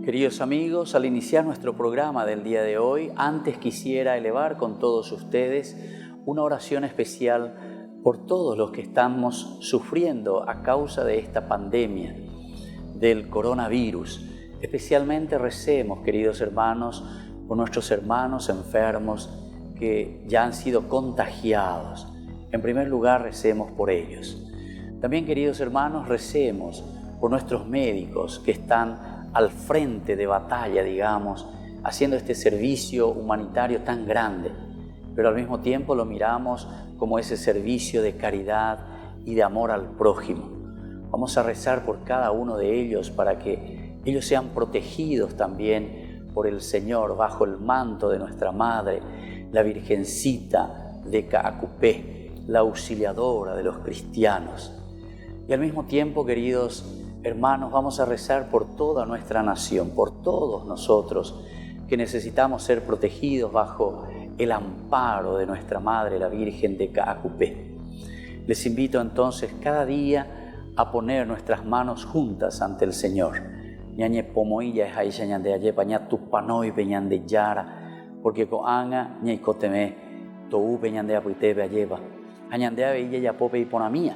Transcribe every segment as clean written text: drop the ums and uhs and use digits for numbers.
Queridos amigos, al iniciar nuestro programa del día de hoy, antes quisiera elevar con todos ustedes una oración especial por todos los que estamos sufriendo a causa de esta pandemia del coronavirus. Especialmente recemos, queridos hermanos, por nuestros hermanos enfermos que ya han sido contagiados. En primer lugar, recemos por ellos. También, queridos hermanos, recemos por nuestros médicos que están al frente de batalla, digamos, haciendo este servicio humanitario tan grande, pero al mismo tiempo lo miramos como ese servicio de caridad y de amor al prójimo. Vamos a rezar por cada uno de ellos para que ellos sean protegidos también por el Señor bajo el manto de nuestra Madre, la Virgencita de Caacupé, la auxiliadora de los cristianos. Y al mismo tiempo, queridos hermanos, vamos a rezar por toda nuestra nación, por todos nosotros que necesitamos ser protegidos bajo el amparo de nuestra Madre, la Virgen de Caacupé. Les invito entonces cada día a poner nuestras manos juntas ante el Señor. Ñañe pomoilla es ahí ñande aye paña tupanoi peñande yara, porque coanga ñe coteme tou peñande apuitebe ayeva. Añande ave ya pope y ponamía.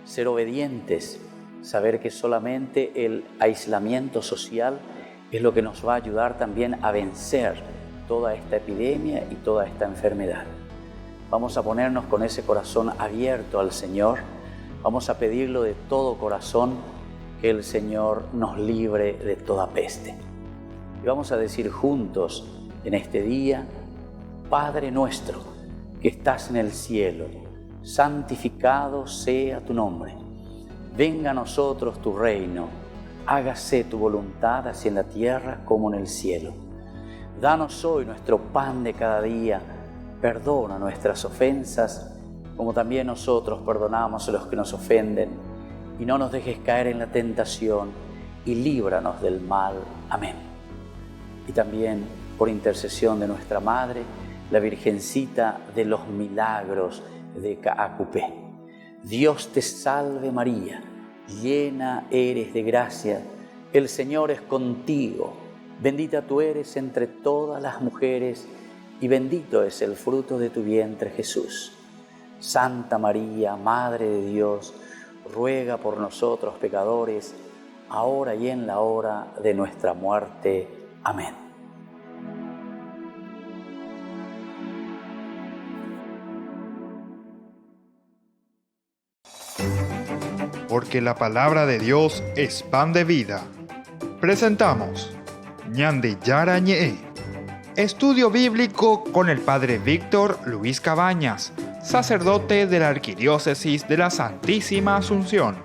Ser obedientes. Saber que solamente el aislamiento social es lo que nos va a ayudar también a vencer toda esta epidemia y toda esta enfermedad. Vamos a ponernos con ese corazón abierto al Señor. Vamos a pedirlo de todo corazón que el Señor nos libre de toda peste. Y vamos a decir juntos en este día: Padre nuestro que estás en el cielo, santificado sea tu nombre. Venga a nosotros tu reino, hágase tu voluntad así en la tierra como en el cielo. Danos hoy nuestro pan de cada día, perdona nuestras ofensas, como también nosotros perdonamos a los que nos ofenden, y no nos dejes caer en la tentación, y líbranos del mal. Amén. Y también, por intercesión de nuestra Madre, la Virgencita de los Milagros de Caacupé. Dios te salve María, llena eres de gracia, el Señor es contigo, bendita tú eres entre todas las mujeres y bendito es el fruto de tu vientre Jesús. Santa María, Madre de Dios, ruega por nosotros pecadores, ahora y en la hora de nuestra muerte. Amén. Porque la palabra de Dios es pan de vida. Presentamos Ñande Yara Ñe, estudio bíblico con el Padre Víctor Luis Cabañas, sacerdote de la Arquidiócesis de la Santísima Asunción.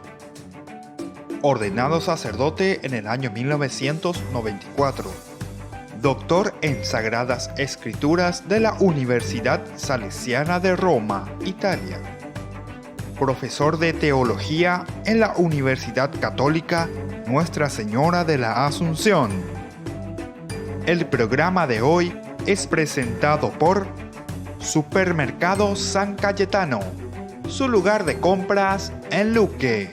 Ordenado sacerdote en el año 1994. Doctor en Sagradas Escrituras de la Universidad Salesiana de Roma, Italia. Profesor de Teología en la Universidad Católica Nuestra Señora de la Asunción. El programa de hoy es presentado por Supermercado San Cayetano, su lugar de compras en Luque.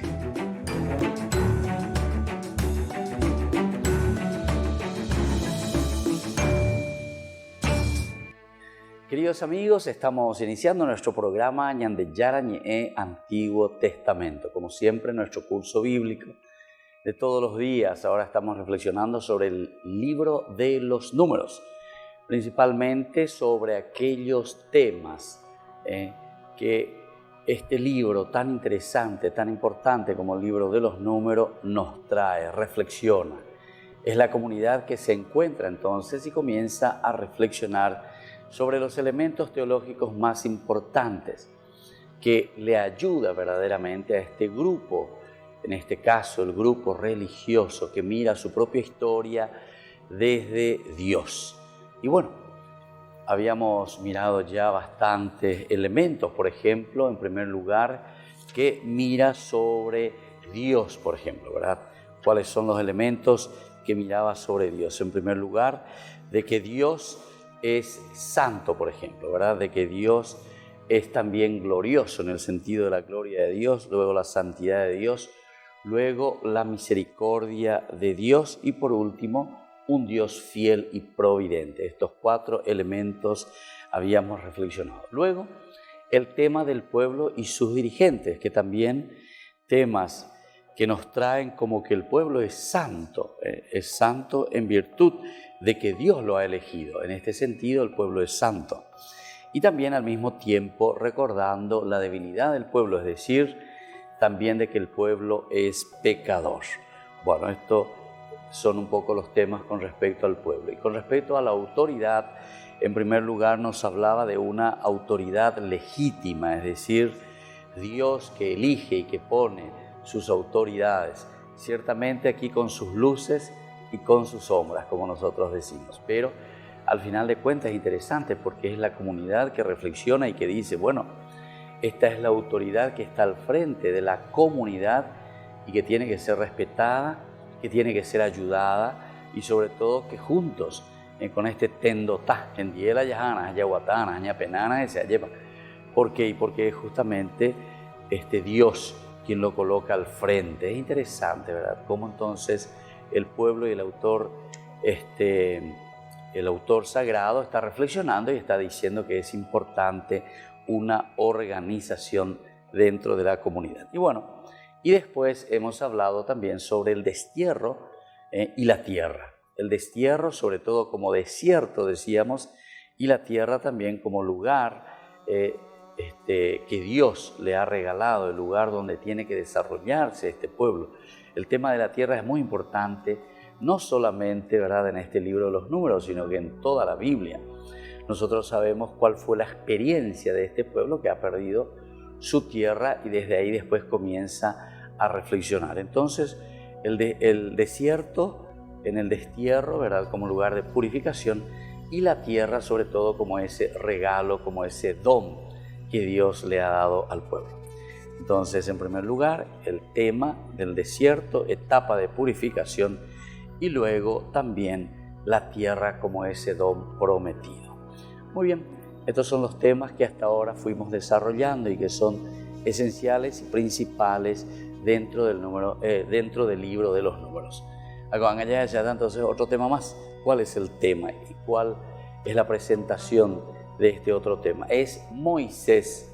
Queridos amigos, estamos iniciando nuestro programa Ñande Yara Ñe Antiguo Testamento. Como siempre, nuestro curso bíblico de todos los días. Ahora estamos reflexionando sobre el libro de los números, principalmente sobre aquellos temas que este libro tan interesante, tan importante como el libro de los números nos trae, reflexiona. Es la comunidad que se encuentra entonces y comienza a reflexionar sobre los elementos teológicos más importantes que le ayuda verdaderamente a este grupo, en este caso el grupo religioso que mira su propia historia desde Dios. Y bueno, habíamos mirado ya bastantes elementos, por ejemplo, en primer lugar, que mira sobre Dios, por ejemplo, ¿verdad? ¿Cuáles son los elementos que miraba sobre Dios? En primer lugar, de que Dios es santo, por ejemplo, ¿verdad? De que Dios es también glorioso en el sentido de la gloria de Dios, luego la santidad de Dios, luego la misericordia de Dios y por último, un Dios fiel y providente. Estos 4 elementos habíamos reflexionado. Luego, el tema del pueblo y sus dirigentes, que también temas que nos traen como que el pueblo es santo en virtud de que Dios lo ha elegido. En este sentido, el pueblo es santo. Y también al mismo tiempo recordando la debilidad del pueblo, es decir, también de que el pueblo es pecador. Bueno, estos son un poco los temas con respecto al pueblo. Y con respecto a la autoridad, en primer lugar nos hablaba de una autoridad legítima, es decir, Dios que elige y que pone sus autoridades, ciertamente aquí con sus luces y con sus sombras, como nosotros decimos. Pero al final de cuentas es interesante porque es la comunidad que reflexiona y que dice, bueno, esta es la autoridad que está al frente de la comunidad y que tiene que ser respetada, que tiene que ser ayudada y sobre todo que juntos con este tendotá, en diela yajana, yaguatana, ñapenana, se lleva. ¿Por qué? Y porque es justamente Dios quien lo coloca al frente. Es interesante, ¿verdad? Cómo entonces el pueblo y el autor sagrado está reflexionando y está diciendo que es importante una organización dentro de la comunidad. Y bueno, y después hemos hablado también sobre el destierro y la tierra. El destierro sobre todo como desierto, decíamos, y la tierra también como lugar que Dios le ha regalado, el lugar donde tiene que desarrollarse este pueblo. El tema de la tierra es muy importante, no solamente, ¿verdad?, en este libro de los Números, sino que en toda la Biblia. Nosotros sabemos cuál fue la experiencia de este pueblo que ha perdido su tierra y desde ahí después comienza a reflexionar. Entonces, el desierto en el destierro, ¿verdad?, como lugar de purificación, y la tierra sobre todo como ese regalo, como ese don que Dios le ha dado al pueblo. Entonces, en primer lugar, el tema del desierto, etapa de purificación, y luego también la tierra como ese don prometido. Muy bien, estos son los temas que hasta ahora fuimos desarrollando y que son esenciales y principales dentro del libro de los Números. Entonces, otro tema más. ¿Cuál es el tema y cuál es la presentación de este otro tema? Es Moisés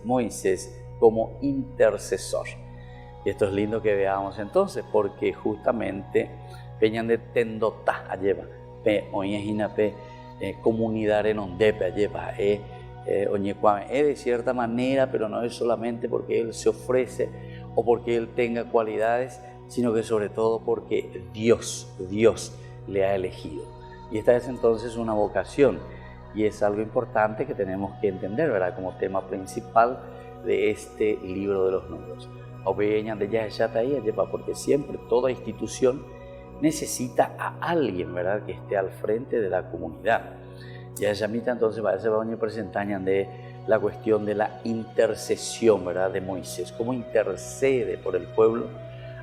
como intercesor. Y esto es lindo que veamos entonces, porque justamente peñan de tendotá alleva, oñejina comunidad en ondepe alleva, de cierta manera, pero no es solamente porque él se ofrece o porque él tenga cualidades, sino que sobre todo porque Dios le ha elegido. Y esta es entonces una vocación y es algo importante que tenemos que entender, ¿verdad?, como tema principal de este libro de los Números. Porque siempre toda institución necesita a alguien, ¿verdad?, que esté al frente de la comunidad. Ya llamita entonces va a presentar de la cuestión de la intercesión, ¿verdad?, de Moisés, cómo intercede por el pueblo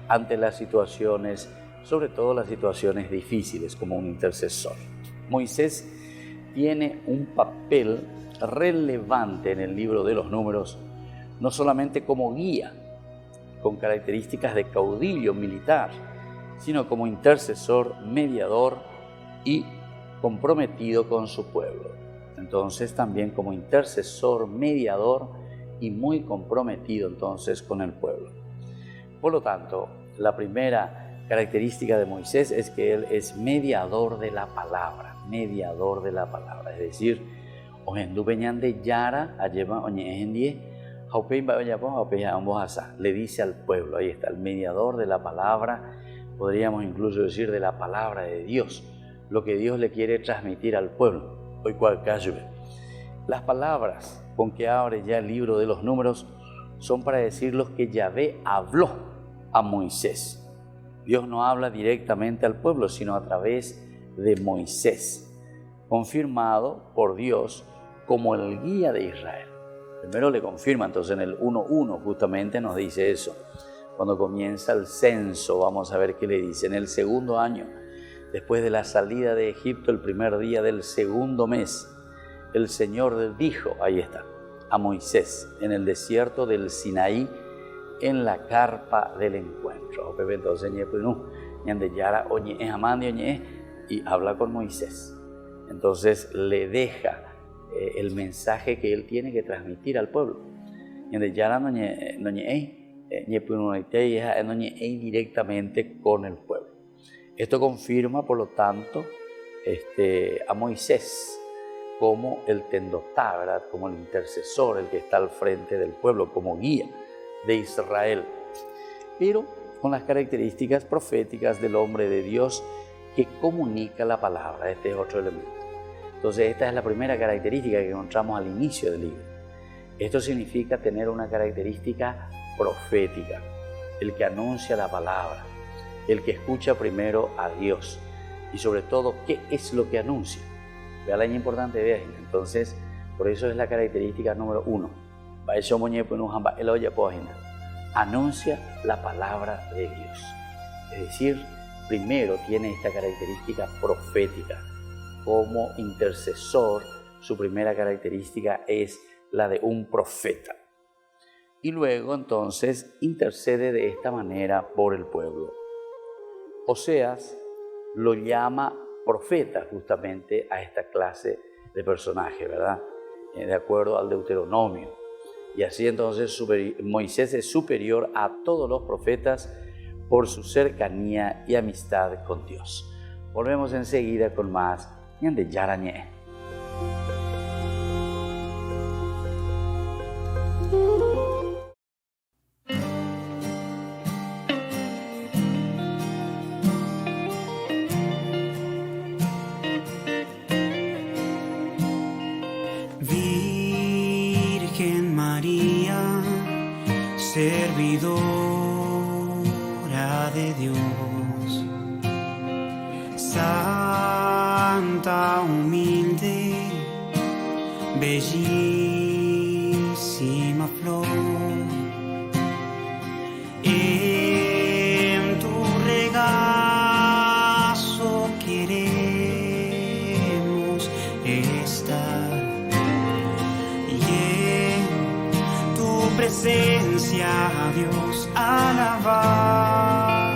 ante las situaciones, sobre todo las situaciones difíciles, como un intercesor. Moisés tiene un papel relevante en el libro de los Números, no solamente como guía, con características de caudillo militar, sino como intercesor, mediador y comprometido con su pueblo. Entonces también como intercesor, mediador y muy comprometido entonces con el pueblo. Por lo tanto, la primera característica de Moisés es que él es mediador de la palabra, es decir, le dice al pueblo, ahí está, el mediador de la palabra, podríamos incluso decir de la palabra de Dios, lo que Dios le quiere transmitir al pueblo. Hoy las palabras con que abre ya el libro de los Números son para decir lo que Yahvé habló a Moisés. Dios no habla directamente al pueblo, sino a través de Moisés, confirmado por Dios como el guía de Israel. Primero le confirma, entonces en el 1.1 justamente nos dice eso. Cuando comienza el censo, vamos a ver qué le dice. En el segundo año, después de la salida de Egipto, el primer día del segundo mes, el Señor dijo, ahí está, a Moisés, en el desierto del Sinaí, en la carpa del encuentro. Entonces, y habla con Moisés. Entonces le deja el mensaje que él tiene que transmitir al pueblo. Directamente con el pueblo. Esto confirma, por lo tanto, a Moisés como el tendotá, ¿verdad? Como el intercesor, el que está al frente del pueblo, como guía de Israel, pero con las características proféticas del hombre de Dios que comunica la palabra. Este es otro elemento. Entonces, esta es la primera característica que encontramos al inicio del libro. Esto significa tener una característica profética, el que anuncia la palabra, el que escucha primero a Dios y sobre todo, ¿qué es lo que anuncia? Vea la importante de esto. Entonces, por eso es la característica número 1. Anuncia la palabra de Dios. Es decir, primero tiene esta característica profética. Como intercesor, su primera característica es la de un profeta. Y luego, entonces, intercede de esta manera por el pueblo. Oseas lo llama profeta justamente a esta clase de personaje, ¿verdad? De acuerdo al Deuteronomio. Y así entonces Moisés es superior a todos los profetas por su cercanía y amistad con Dios. Volvemos enseguida con más de Yarañé. Virgen María, servidora de Dios, santa, humilde, bellísima flor, en tu regazo queremos estar y en tu presencia a Dios alabar.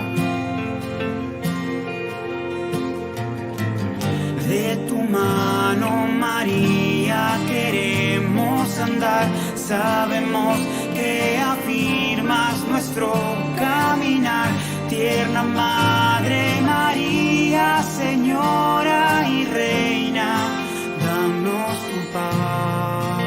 De tu mano, María, queremos andar. Sabemos que afirmas nuestro caminar. Tierna Madre María, Señora y Reina, danos tu paz.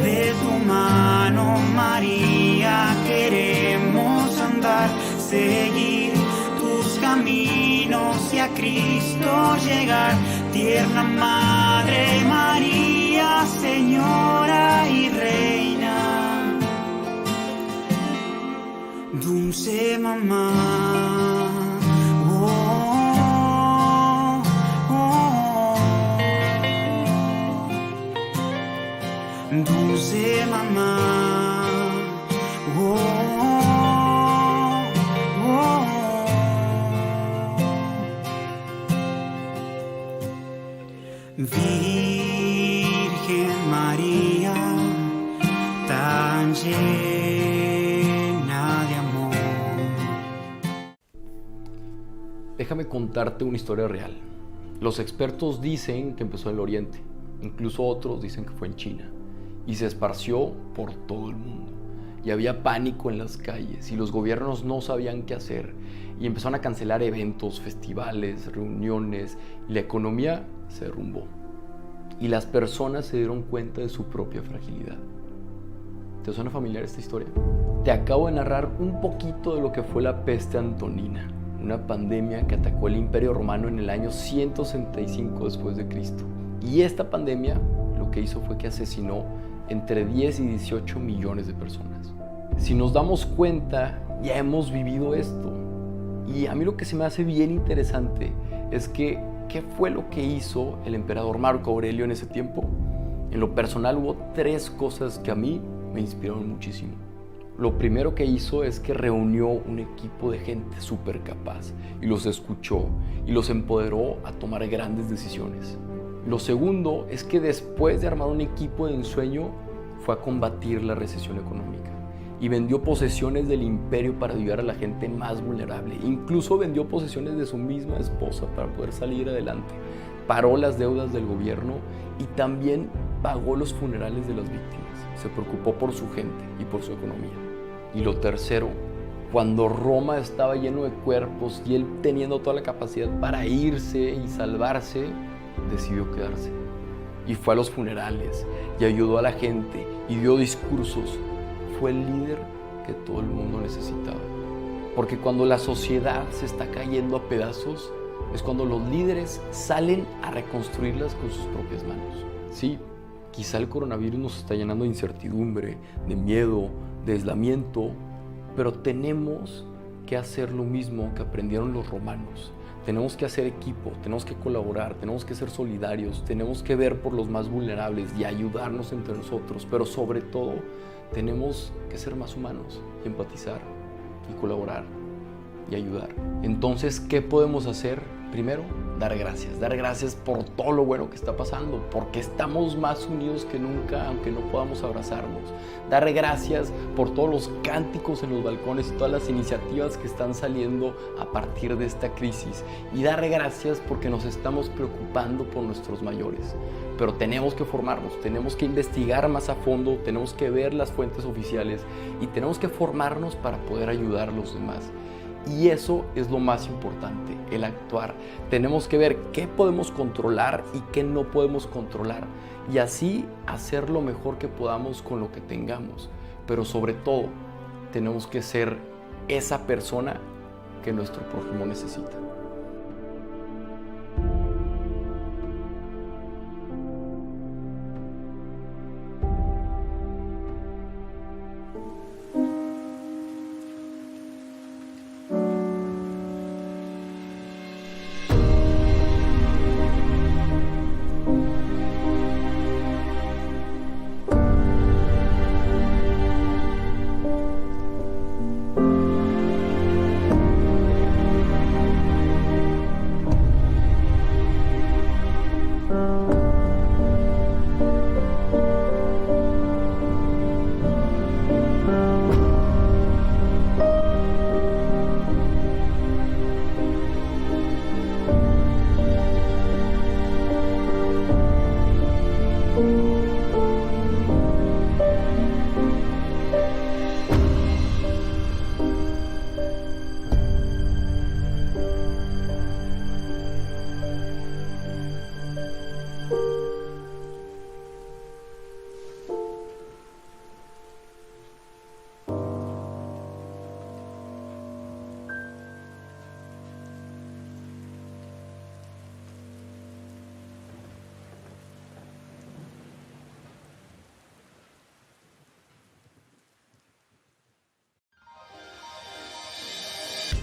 De tu mano, María, queremos andar, seguir tus caminos y a Cristo llegar. Tierna Madre María, Señora y Reina, dulce mamá. Oh, oh, oh. Dulce mamá. Oh, oh, oh. Virgen María, tan llena de amor. Déjame contarte una historia real. Los expertos dicen que empezó en el Oriente, incluso otros dicen que fue en China, y se esparció por todo el mundo. Y había pánico en las calles y los gobiernos no sabían qué hacer y empezaron a cancelar eventos, festivales, reuniones y la economía se derrumbó. Y las personas se dieron cuenta de su propia fragilidad. ¿Te suena familiar esta historia? Te acabo de narrar un poquito de lo que fue la peste antonina, una pandemia que atacó el Imperio Romano en el año 165 después de Cristo. Y esta pandemia lo que hizo fue que asesinó entre 10 y 18 millones de personas. Si nos damos cuenta, ya hemos vivido esto. Y a mí lo que se me hace bien interesante es que, ¿qué fue lo que hizo el emperador Marco Aurelio en ese tiempo? En lo personal hubo 3 cosas que a mí me inspiraron muchísimo. Lo primero que hizo es que reunió un equipo de gente súper capaz y los escuchó y los empoderó a tomar grandes decisiones. Lo segundo es que después de armar un equipo de ensueño fue a combatir la recesión económica y vendió posesiones del imperio para ayudar a la gente más vulnerable. Incluso vendió posesiones de su misma esposa para poder salir adelante. Paró las deudas del gobierno y también pagó los funerales de las víctimas. Se preocupó por su gente y por su economía. Y lo tercero, cuando Roma estaba lleno de cuerpos y él teniendo toda la capacidad para irse y salvarse, decidió quedarse. Y fue a los funerales y ayudó a la gente y dio discursos. Fue el líder que todo el mundo necesitaba. Porque cuando la sociedad se está cayendo a pedazos, es cuando los líderes salen a reconstruirlas con sus propias manos. Sí, quizá el coronavirus nos está llenando de incertidumbre, de miedo, de aislamiento, pero tenemos que hacer lo mismo que aprendieron los romanos. Tenemos que hacer equipo, tenemos que colaborar, tenemos que ser solidarios, tenemos que ver por los más vulnerables y ayudarnos entre nosotros, pero sobre todo tenemos que ser más humanos y empatizar y colaborar y ayudar. Entonces, ¿qué podemos hacer? Primero, dar gracias por todo lo bueno que está pasando, porque estamos más unidos que nunca, aunque no podamos abrazarnos. Dar gracias por todos los cánticos en los balcones y todas las iniciativas que están saliendo a partir de esta crisis. Y dar gracias porque nos estamos preocupando por nuestros mayores. Pero tenemos que formarnos, tenemos que investigar más a fondo, tenemos que ver las fuentes oficiales y tenemos que formarnos para poder ayudar a los demás. Y eso es lo más importante, el actuar. Tenemos que ver qué podemos controlar y qué no podemos controlar. Y así hacer lo mejor que podamos con lo que tengamos. Pero sobre todo, tenemos que ser esa persona que nuestro prójimo necesita.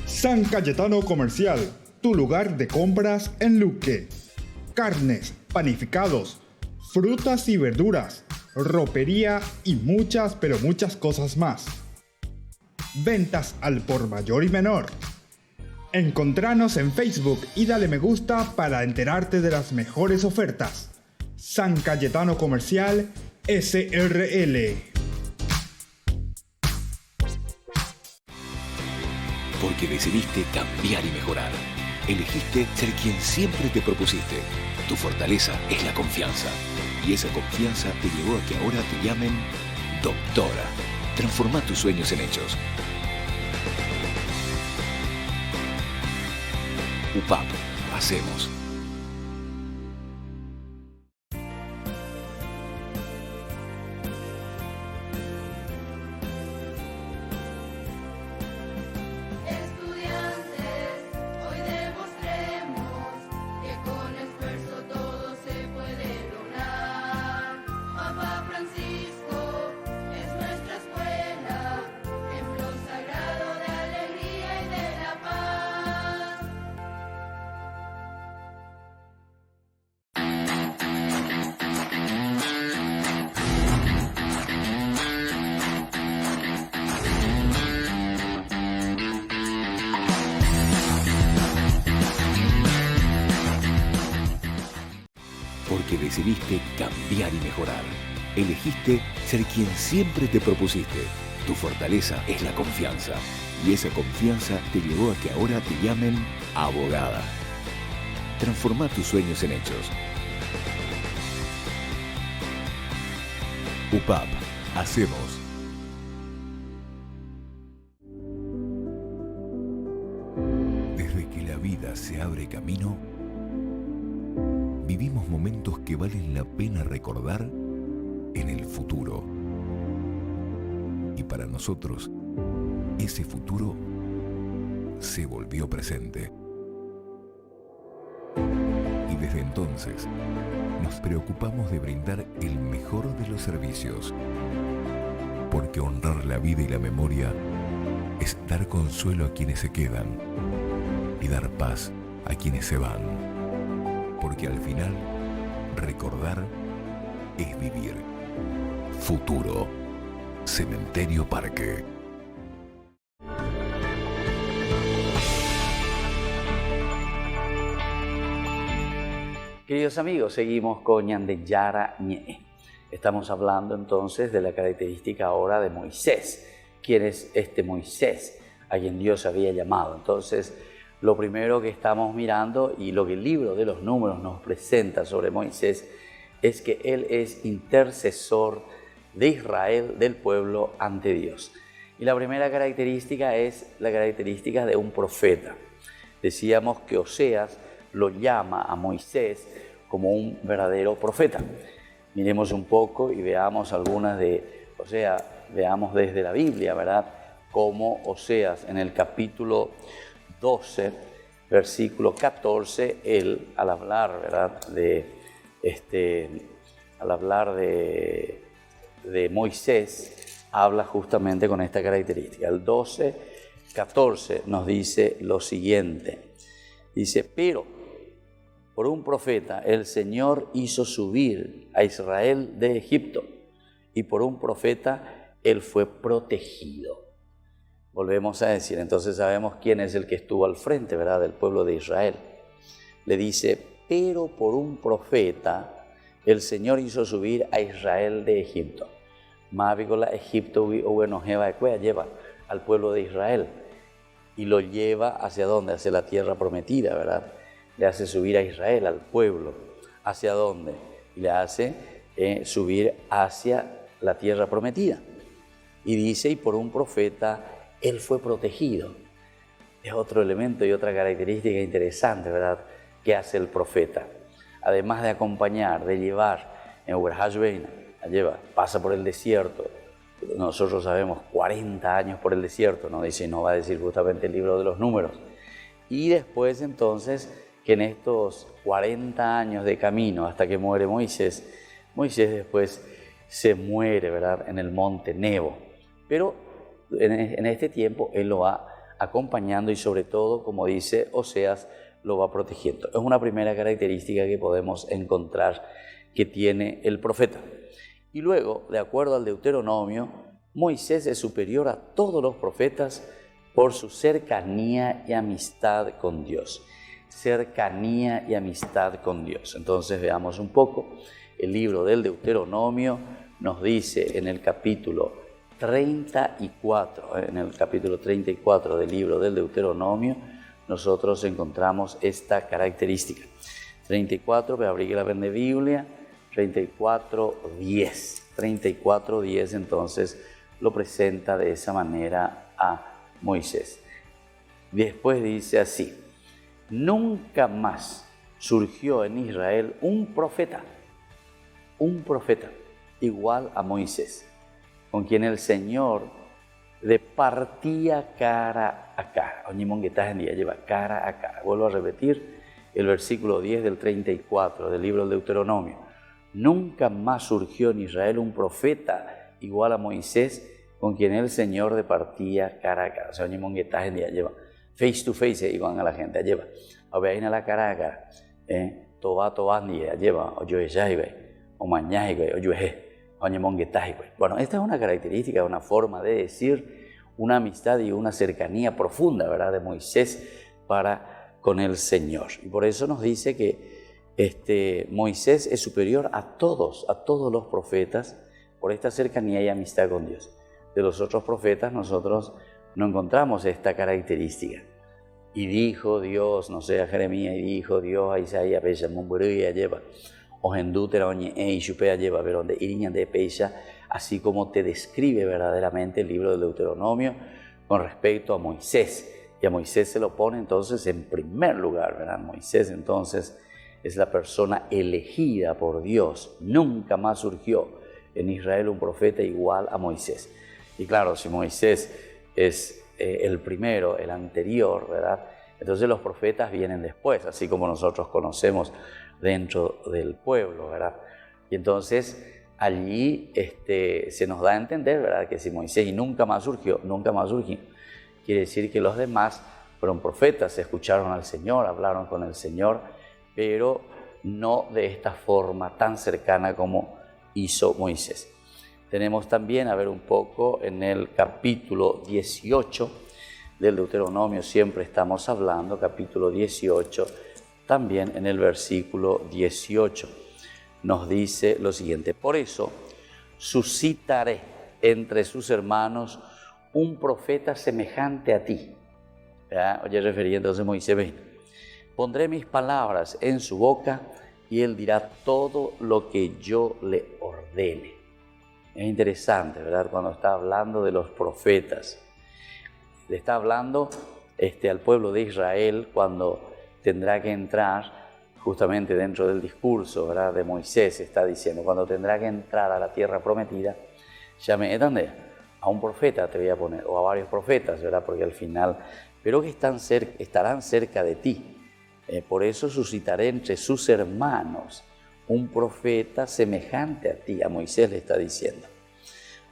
San Cayetano Comercial, tu lugar de compras en Luque. Carnes, panificados, frutas y verduras, ropería y muchas, pero muchas cosas más. Ventas al por mayor y menor. Encontranos en Facebook y dale me gusta para enterarte de las mejores ofertas. San Cayetano Comercial, SRL. Porque decidiste cambiar y mejorar. Elegiste ser quien siempre te propusiste. Tu fortaleza es la confianza. Y esa confianza te llevó a que ahora te llamen doctora. Transforma tus sueños en hechos. UPAP. Hacemos. Porque decidiste cambiar y mejorar. Elegiste ser quien siempre te propusiste. Tu fortaleza es la confianza. Y esa confianza te llevó a que ahora te llamen abogada. Transforma tus sueños en hechos. UPAP. Hacemos. Desde que la vida se abre camino, vivimos momentos que valen la pena recordar en el futuro. Y para nosotros, ese futuro se volvió presente. Y desde entonces, nos preocupamos de brindar el mejor de los servicios. Porque honrar la vida y la memoria es dar consuelo a quienes se quedan y dar paz a quienes se van. Porque al final, recordar es vivir. Futuro. Cementerio Parque. Queridos amigos, seguimos con Ñandeyara Ñe. Estamos hablando entonces de la característica ahora de Moisés. ¿Quién es este Moisés a quien Dios había llamado? Entonces, lo primero que estamos mirando y lo que el libro de los Números nos presenta sobre Moisés es que él es intercesor de Israel, del pueblo, ante Dios. Y la primera característica es la característica de un profeta. Decíamos que Oseas lo llama a Moisés como un verdadero profeta. Miremos un poco y veamos algunas veamos desde la Biblia, ¿verdad? Como Oseas en el capítulo 12, versículo 14, él al hablar, ¿verdad? Al hablar de Moisés, habla justamente con esta característica. El 12, 14 nos dice lo siguiente. Dice, pero por un profeta el Señor hizo subir a Israel de Egipto, y por un profeta él fue protegido. Volvemos a decir, entonces sabemos quién es el que estuvo al frente, ¿verdad?, del pueblo de Israel. Le dice, pero por un profeta el Señor hizo subir a Israel de Egipto. Mávicola Egipto lleva al pueblo de Israel y lo lleva hacia dónde, hacia la tierra prometida, ¿verdad? Le hace subir a Israel, al pueblo. ¿Hacia dónde? Le hace subir hacia la tierra prometida. Y dice, y por un profeta él fue protegido. Es otro elemento y otra característica interesante, ¿verdad?, que hace el profeta. Además de acompañar, de llevar, pasa por el desierto. Nosotros sabemos 40 años por el desierto, no dice, no va a decir justamente el libro de los Números. Y después entonces, que en estos 40 años de camino hasta que muere Moisés después se muere, ¿verdad?, en el monte Nebo. Pero en este tiempo él lo va acompañando y sobre todo, como dice Oseas, lo va protegiendo. Es una primera característica que podemos encontrar que tiene el profeta. Y luego, de acuerdo al Deuteronomio, Moisés es superior a todos los profetas por su cercanía y amistad con Dios. Cercanía y amistad con Dios. Entonces veamos un poco. El libro del Deuteronomio nos dice en el capítulo 34, del libro del Deuteronomio, nosotros encontramos esta característica. 34, voy a abrir la Biblia, 34:10. 34:10 entonces lo presenta de esa manera a Moisés. Después dice así, nunca más surgió en Israel un profeta igual a Moisés, con quien el Señor departía cara a cara. Lleva cara a cara. Vuelvo a repetir el versículo 10 del 34 del libro del Deuteronomio. Nunca más surgió en Israel un profeta igual a Moisés, con quien el Señor departía cara a cara. O sea, lleva face to face, iban a la gente, lleva. A ver, a la cara a cara. Lleva, o mañana, Bueno, esta es una característica, una forma de decir una amistad y una cercanía profunda, ¿verdad?, de Moisés para con el Señor. Y por eso nos dice que Moisés es superior a todos los profetas por esta cercanía y amistad con Dios. de los otros profetas nosotros no encontramos esta característica. Y dijo Dios, no sé, a Jeremías, y dijo Dios a Isaías, pecha, mumburuya lleva, ogendútera oñe, y chupea lleva, pero donde iriñan de pecha, así como te describe verdaderamente el libro del Deuteronomio con respecto a Moisés. Y a Moisés se lo pone entonces en primer lugar, ¿verdad? Moisés entonces es la persona elegida por Dios. Nunca más surgió en Israel un profeta igual a Moisés. Y claro, si Moisés es el primero, el anterior, ¿verdad? Entonces los profetas vienen después, así como nosotros conocemos dentro del pueblo, ¿verdad? Y entonces allí se nos da a entender, ¿verdad? Que si Moisés y nunca más surgió, quiere decir que los demás fueron profetas, escucharon al Señor, hablaron con el Señor, pero no de esta forma tan cercana como hizo Moisés. Tenemos también, a ver un poco, en el capítulo 18 del Deuteronomio, siempre estamos hablando, capítulo 18, también en el versículo 18, nos dice lo siguiente: por eso suscitaré entre sus hermanos un profeta semejante a ti. ¿Ya? Oye, refería entonces Moisés, ven, pondré mis palabras en su boca y él dirá todo lo que yo le ordene. Es interesante, ¿verdad? Cuando está hablando de los profetas, le está hablando al pueblo de Israel cuando tendrá que entrar justamente dentro del discurso, ¿verdad? De Moisés. Está diciendo, cuando tendrá que entrar a la tierra prometida, llame, ¿dónde? A un profeta te voy a poner, o a varios profetas, ¿verdad? Porque al final, pero que estarán cerca de ti. Por eso suscitaré entre sus hermanos un profeta semejante a ti, a Moisés le está diciendo.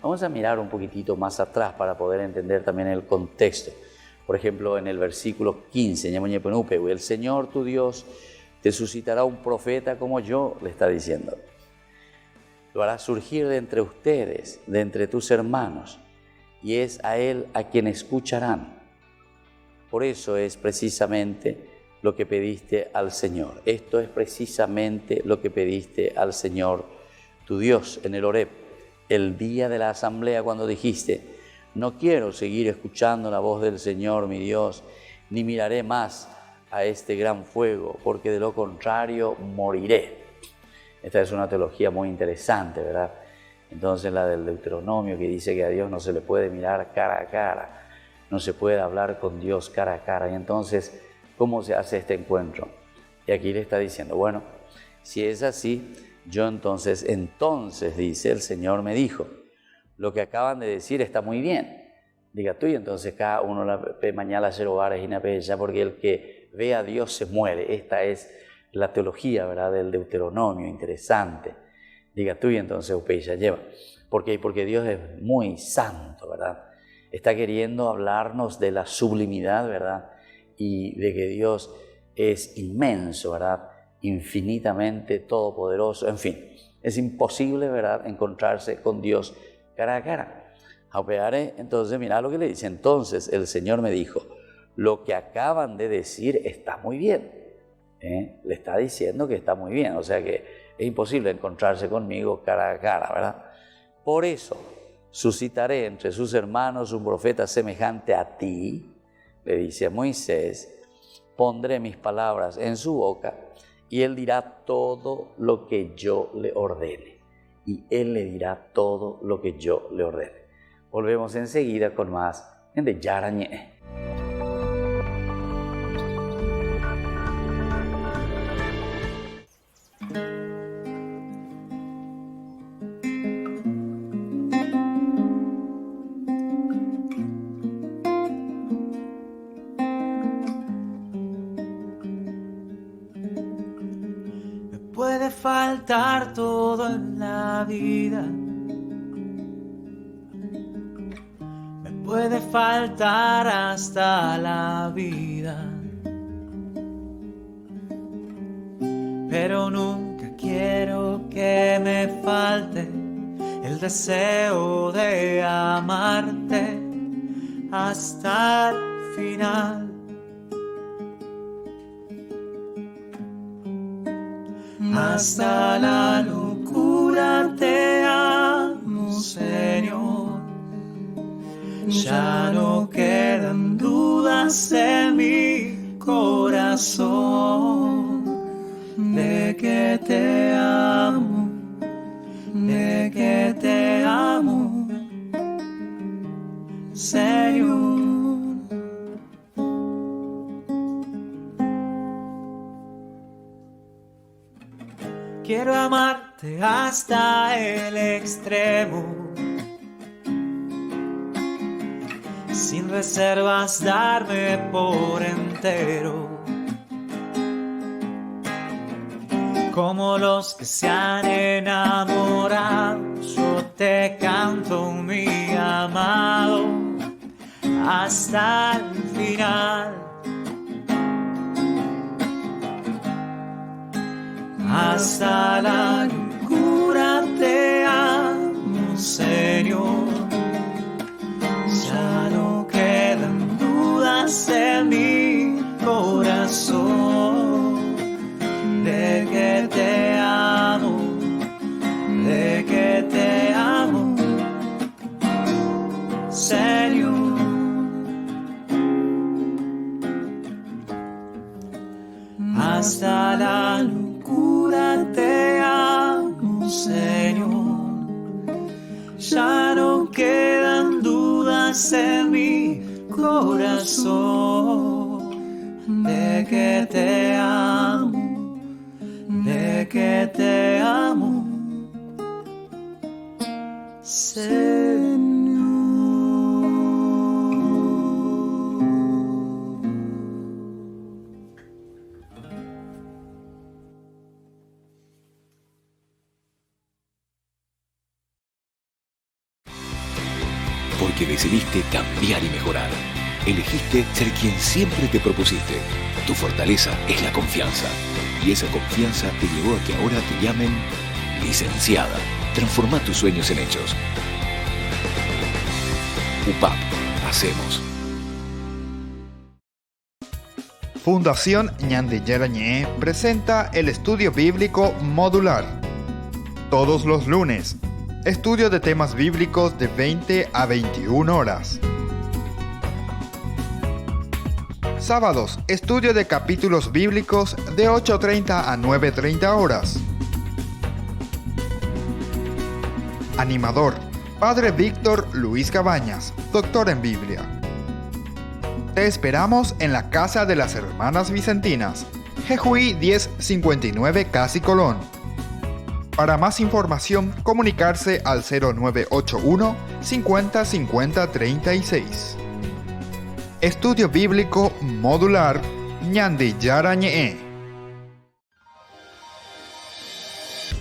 Vamos a mirar un poquitito más atrás para poder entender también el contexto. Por ejemplo, en el versículo 15, el Señor tu Dios te suscitará un profeta como yo, le está diciendo. Lo hará surgir de entre ustedes, de entre tus hermanos, y es a él a quien escucharán. Por eso es precisamente lo que pediste al Señor. Esto es precisamente lo que pediste al Señor, tu Dios, en el Horeb, el día de la asamblea, cuando dijiste, no quiero seguir escuchando la voz del Señor, mi Dios, ni miraré más a este gran fuego, porque de lo contrario moriré. Esta es una teología muy interesante, ¿verdad? Entonces la del Deuteronomio, que dice que a Dios no se le puede mirar cara a cara, no se puede hablar con Dios cara a cara. Y entonces, ¿cómo se hace este encuentro? Y aquí le está diciendo, bueno, si es así, yo entonces dice, el Señor me dijo, lo que acaban de decir está muy bien. Diga tú, y entonces cada uno la mañana hacer hogares y napella, porque el que ve a Dios se muere. Esta es la teología, ¿verdad?, del Deuteronomio, interesante. Diga tú, y entonces upeya lleva. ¿Por qué? Porque Dios es muy santo, ¿verdad? Está queriendo hablarnos de la sublimidad, ¿verdad? Y de que Dios es inmenso, ¿verdad? Infinitamente todopoderoso, en fin. Es imposible, ¿verdad?, encontrarse con Dios cara a cara. Entonces, mira lo que le dice. Entonces el Señor me dijo, lo que acaban de decir está muy bien. Le está diciendo que está muy bien, o sea que es imposible encontrarse conmigo cara a cara, ¿verdad? Por eso suscitaré entre sus hermanos un profeta semejante a ti, le dice a Moisés, pondré mis palabras en su boca y él dirá todo lo que yo le ordene. Y él le dirá todo lo que yo le ordene. Volvemos enseguida con más en De Yarañé. Me puede faltar todo en la vida. Puede faltar hasta la vida, pero nunca quiero que me falte el deseo de amarte hasta el final. Hasta la locura te amo, Señor. Ya no quedan dudas en mi corazón de que te amo, de que te amo, Señor. Quiero amarte hasta el extremo, sin reservas darme por entero, como los que se han enamorado. Yo te canto, mi amado, hasta el final, hasta la locura te amo, Señor. Ya no quedan dudas en mi corazón de que te amo, de que te amo, Señor. Hasta la locura te amo, Señor. Ya no quedan dudas en mi corazón de que te amo, de que te amo, Señor. Porque decidiste cambiar y mejorar. Elegiste ser quien siempre te propusiste. Tu fortaleza es la confianza. Y esa confianza te llevó a que ahora te llamen licenciada. Transforma tus sueños en hechos. UPAP. Hacemos. Fundación Ñande Yarañé presenta el estudio bíblico modular. Todos los lunes, estudio de temas bíblicos de 20 a 21 horas. Sábados, estudio de capítulos bíblicos de 8:30 a 9:30 horas. Animador, Padre Víctor Luis Cabañas, doctor en Biblia. Te esperamos en la Casa de las Hermanas Vicentinas, Jejuí 1059 Casi Colón. Para más información, comunicarse al 0981 50 50 36. Estudio Bíblico Modular Ñande Yarañé.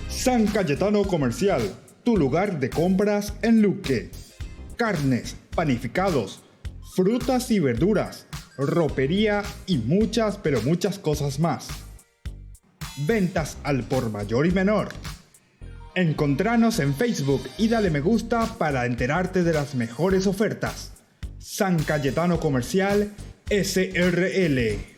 San Cayetano Comercial, tu lugar de compras en Luque. Carnes, panificados, frutas y verduras, ropería y muchas, pero muchas cosas más. Ventas al por mayor y menor. Encontranos en Facebook y dale me gusta para enterarte de las mejores ofertas. San Cayetano Comercial SRL.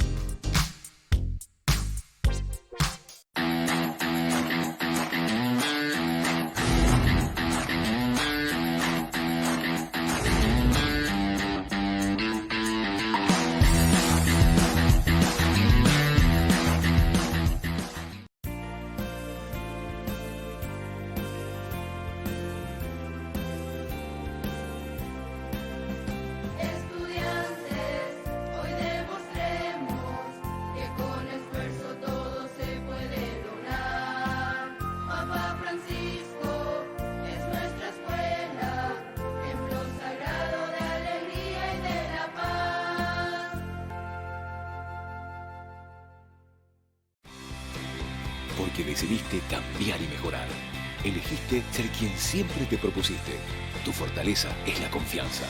Porque decidiste cambiar y mejorar. Elegiste ser quien siempre te propusiste. Tu fortaleza es la confianza.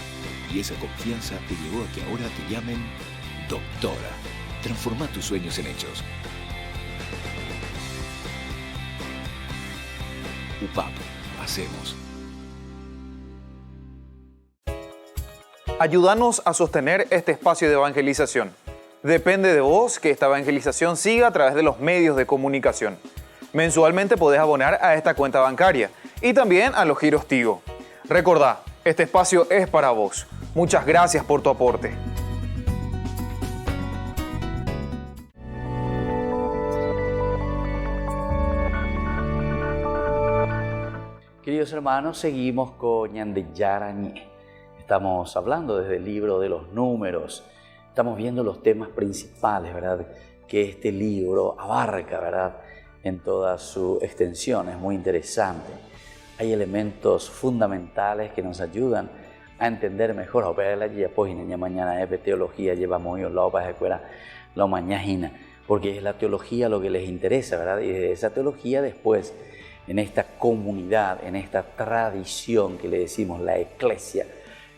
Y esa confianza te llevó a que ahora te llamen doctora. Transforma tus sueños en hechos. UPAP. Hacemos. Ayúdanos a sostener este espacio de evangelización. Depende de vos que esta evangelización siga a través de los medios de comunicación. Mensualmente podés abonar a esta cuenta bancaria y también a los giros Tigo. Recordá, este espacio es para vos. Muchas gracias por tu aporte. Queridos hermanos, seguimos con Ñande Yarañé. Estamos hablando desde el libro de los números. Estamos viendo los temas principales, ¿verdad?, que este libro abarca, ¿verdad?, en toda su extensión. Es muy interesante. Hay elementos fundamentales que nos ayudan a entender mejor. Mañana es teología, llevamos yo la para escuela, la mañana, porque es la teología lo que les interesa, ¿verdad? Y de esa teología después, en esta comunidad, en esta tradición que le decimos la Eclesia,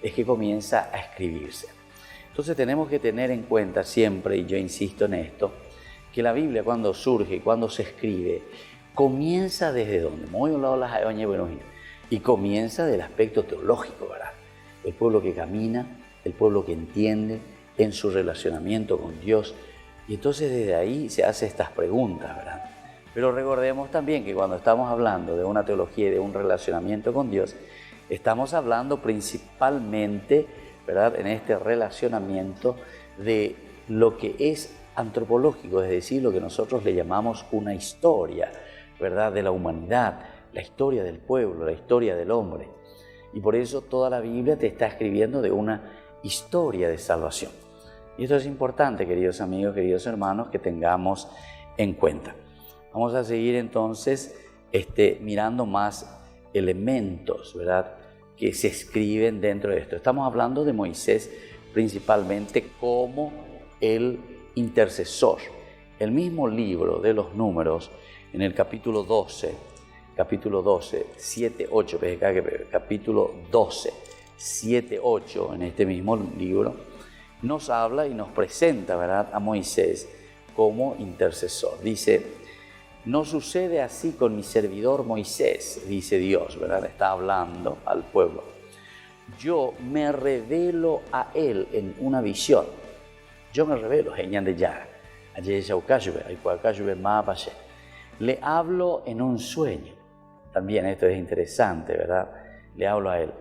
es que comienza a escribirse. Entonces tenemos que tener en cuenta siempre, y yo insisto en esto, que la Biblia cuando surge, cuando se escribe, comienza desde dónde, y comienza del aspecto teológico, ¿verdad? El pueblo que camina, el pueblo que entiende en su relacionamiento con Dios, y entonces desde ahí se hace estas preguntas, ¿verdad? Pero recordemos también que cuando estamos hablando de una teología y de un relacionamiento con Dios, estamos hablando principalmente, ¿verdad?, en este relacionamiento de lo que es antropológico, es decir, lo que nosotros le llamamos una historia, ¿verdad?, de la humanidad, la historia del pueblo, la historia del hombre. Y por eso toda la Biblia te está escribiendo de una historia de salvación. Y esto es importante, queridos amigos, queridos hermanos, que tengamos en cuenta. Vamos a seguir entonces mirando más elementos, ¿verdad?, que se escriben dentro de esto. Estamos hablando de Moisés principalmente como el intercesor. El mismo libro de los números, en el capítulo 12, 7, 8, capítulo 12, 7, 8, en este mismo libro, nos habla y nos presenta, ¿verdad?, a Moisés como intercesor. Dice: no sucede así con mi servidor Moisés, dice Dios, ¿verdad? Está hablando al pueblo. Yo me revelo a él en una visión. Yo me revelo, le hablo en un sueño. También esto es interesante, ¿verdad? Le hablo a él.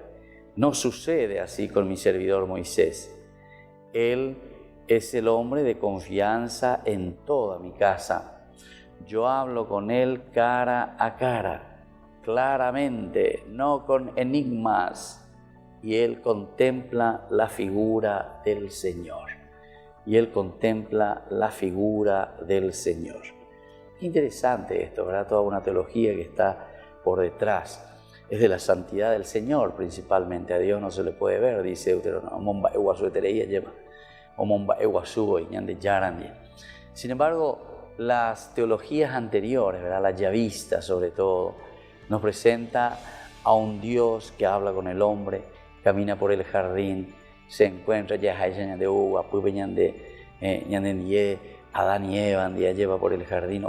No sucede así con mi servidor Moisés. Él es el hombre de confianza en toda mi casa. Yo hablo con él cara a cara, claramente, no con enigmas, y él contempla la figura del Señor. Y él contempla la figura del Señor. Qué interesante esto, ¿verdad? Toda una teología que está por detrás. Es de la santidad del Señor principalmente. A Dios no se le puede ver, dice Deuteronomio. Sin embargo, las teologías anteriores, ¿verdad?, la yavista sobre todo, nos presenta a un Dios que habla con el hombre, camina por el jardín, se encuentra Adán y Eva, lleva por el jardín,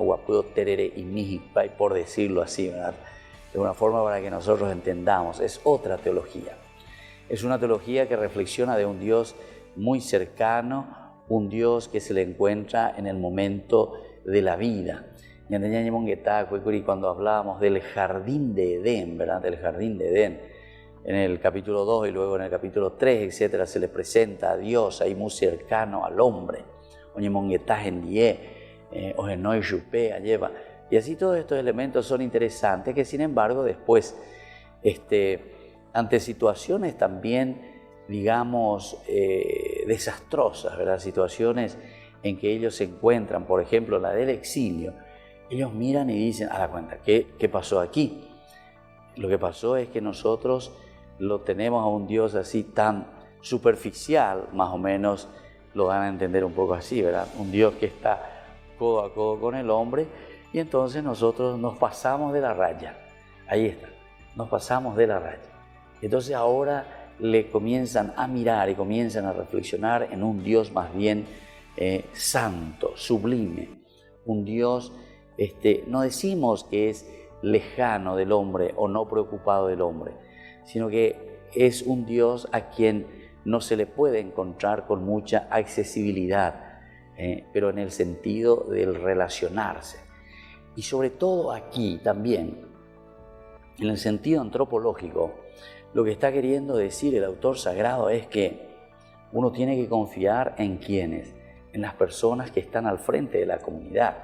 por decirlo así, ¿verdad?, de una forma para que nosotros entendamos. Es otra teología. Es una teología que reflexiona de un Dios muy cercano, un Dios que se le encuentra en el momento de la vida. Cuando hablábamos del jardín de Edén, ¿verdad?, del jardín de Edén, en el capítulo 2 y luego en el capítulo 3, etcétera, se le presenta a Dios ahí muy cercano al hombre. Y así todos estos elementos son interesantes que, sin embargo, después, ante situaciones también, digamos, desastrosas, ¿verdad?, situaciones en que ellos se encuentran, por ejemplo, la del exilio, ellos miran y dicen: a la cuenta, ¿qué pasó aquí? Lo que pasó es que nosotros lo tenemos a un Dios así tan superficial, más o menos lo dan a entender un poco así, ¿verdad? Un Dios que está codo a codo con el hombre, y entonces nosotros nos pasamos de la raya. Ahí está, nos pasamos de la raya. Entonces ahora le comienzan a mirar y comienzan a reflexionar en un Dios más bien santo, sublime, un Dios, no decimos que es lejano del hombre o no preocupado del hombre, sino que es un Dios a quien no se le puede encontrar con mucha accesibilidad, pero en el sentido del relacionarse. Y sobre todo aquí también, en el sentido antropológico, Lo que está queriendo decir el autor sagrado es que uno tiene que confiar en quienes, en las personas que están al frente de la comunidad.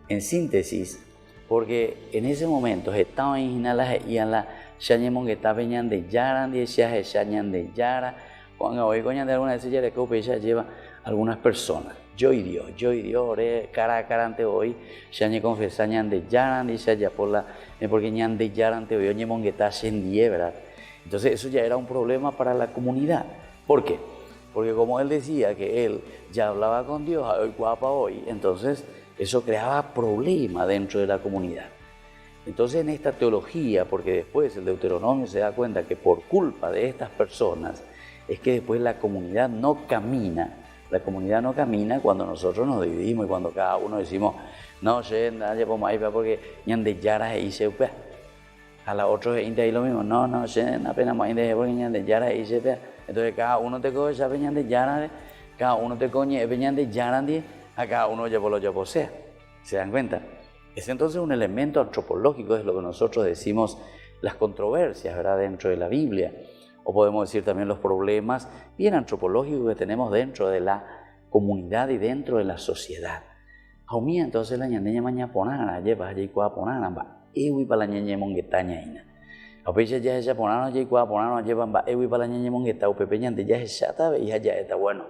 En síntesis, porque en ese momento estaban en la Shañemon que está peñan de Yaran, de Shañan de Yara, cuando hoy coñan de alguna de ellas que ella lleva algunas personas. Yo y Dios, oré cara a cara ante hoy, Shañe confesa ñan de Yaran, de Shaya por la, porque ñan de Yaran te hoy Ñemon que está en ¿verdad? Entonces eso ya era un problema para la comunidad. ¿Por qué? Porque como él decía que él ya hablaba con Dios, hoy guapa hoy, entonces eso creaba problemas dentro de la comunidad. Entonces en esta teología, porque después el Deuteronomio se da cuenta que por culpa de estas personas es que después la comunidad no camina cuando nosotros nos dividimos y cuando cada uno decimos, no, nadie podemos ir porque ñan de Yara y se a la otra gente ahí lo mismo, no, apenas más de porque ñan de Yara y se entonces cada uno te coge esa peñan de Yara, cada uno te coñe peñan de Yara, a cada uno llevó lo llevó sea. ¿Se dan cuenta? Es entonces un elemento antropológico, es lo que nosotros decimos las controversias, ¿verdad?, dentro de la Biblia. O podemos decir también los problemas bien antropológicos que tenemos dentro de la comunidad y dentro de la sociedad. Aumía entonces la ñandeña maña ponana, lleva allí cua ponana, va, ewi para la ñeñe monguetaña ina. A veces ya ella ponana, allí cua ponana, llevan va, ewi para la ñeñe mongueta, o pepeñante ya es chata, y ya está bueno.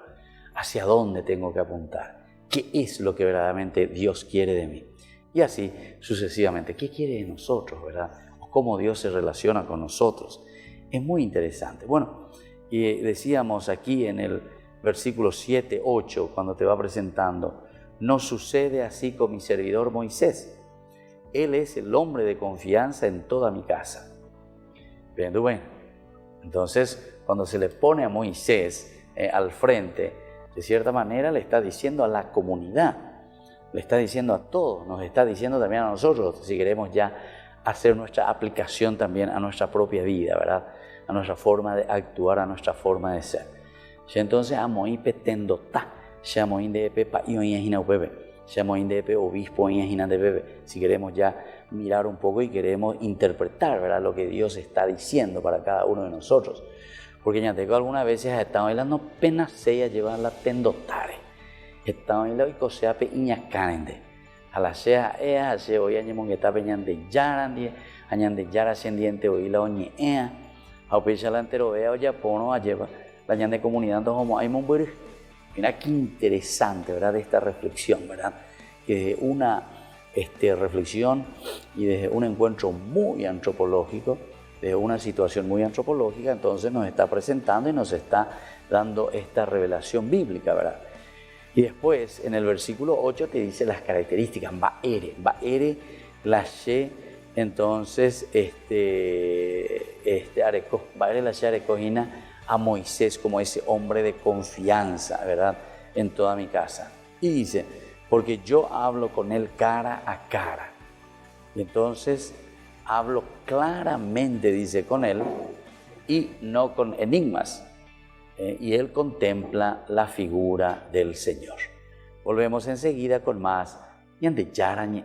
¿Hacia dónde tengo que apuntar? ¿Qué es lo que verdaderamente Dios quiere de mí? Y así sucesivamente. ¿Qué quiere de nosotros, verdad? O cómo Dios se relaciona con nosotros. Es muy interesante. Bueno, y decíamos aquí en el versículo 7, 8, cuando te va presentando, no sucede así con mi servidor Moisés. Él es el hombre de confianza en toda mi casa. Bien, bueno. Entonces, cuando se le pone a Moisés al frente, de cierta manera le está diciendo a la comunidad, le está diciendo a todos, nos está diciendo también a nosotros, si queremos ya hacer nuestra aplicación también a nuestra propia vida, ¿verdad? A nuestra forma de actuar, a nuestra forma de ser. Entonces, amoí petendotá, amoí de pepa y oñejina upebe, amoí de pe obispo oñejina de bebe. Si queremos ya mirar un poco y queremos interpretar, ¿verdad?, lo que Dios está diciendo para cada uno de nosotros. Porque ya tengo algunas veces estado bailando pena sea llevar la tendotare. Estaba bailando y cosea pe iñacarende. A la sea ea se hoy añemon que está peñan de yarandie, añan de yara ascendiente hoy la oñe ea. A pecha la entero vea o ya pono a llevar la ñan de comunidad entonces como hay mon burir. Mira qué interesante, ¿verdad?, esta reflexión, ¿verdad? Que desde una reflexión y desde un encuentro muy antropológico, de una situación muy antropológica, entonces nos está presentando y nos está dando esta revelación bíblica, ¿verdad? Y después, en el versículo 8 te dice las características, Baere, la she, entonces, Baere la she arecojina a Moisés como ese hombre de confianza, ¿verdad?, en toda mi casa. Y dice, porque yo hablo con él cara a cara. Y entonces, hablo claramente, dice, con él y no con enigmas. Y él contempla la figura del Señor. Volvemos enseguida con más. Ñande yarañe.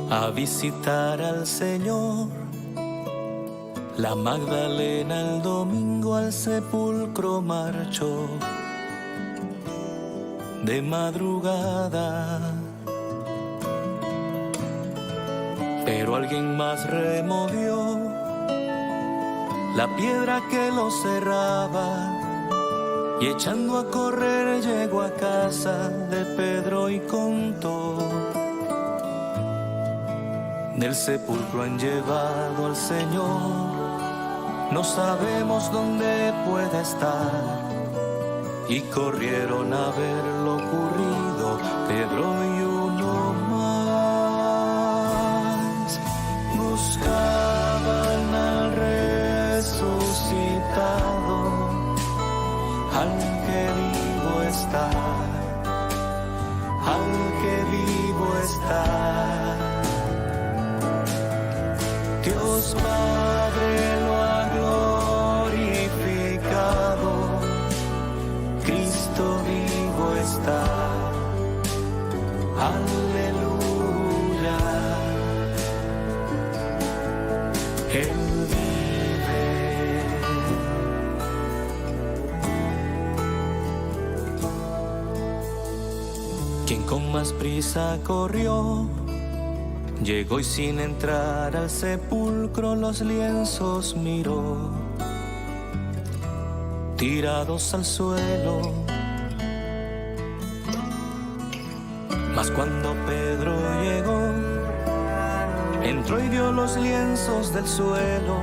A visitar al Señor, la Magdalena el domingo al sepulcro marchó de madrugada, pero alguien más removió la piedra que lo cerraba y echando a correr llegó a casa de Pedro y contó. Del sepulcro han llevado al Señor, no sabemos dónde puede estar. Y corrieron a ver lo ocurrido, Pedro y uno más. Buscaban al resucitado, al que vivo está, al que vivo está. Dios Padre lo ha glorificado, Cristo vivo está. Aleluya. Él vive. Quien con más prisa corrió, llegó y sin entrar al sepulcro los lienzos miró, tirados al suelo. Mas cuando Pedro llegó, entró y vio los lienzos del suelo,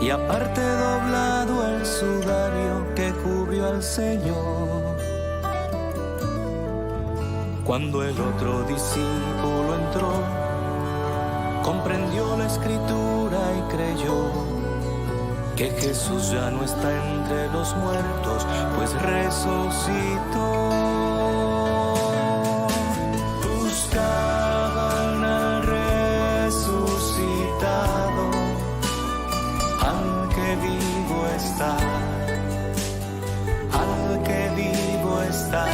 y aparte doblado el sudario que cubrió al Señor. Cuando el otro discípulo entró, comprendió la escritura y creyó que Jesús ya no está entre los muertos, pues resucitó. Buscaban al resucitado, al que vivo está, al que vivo está.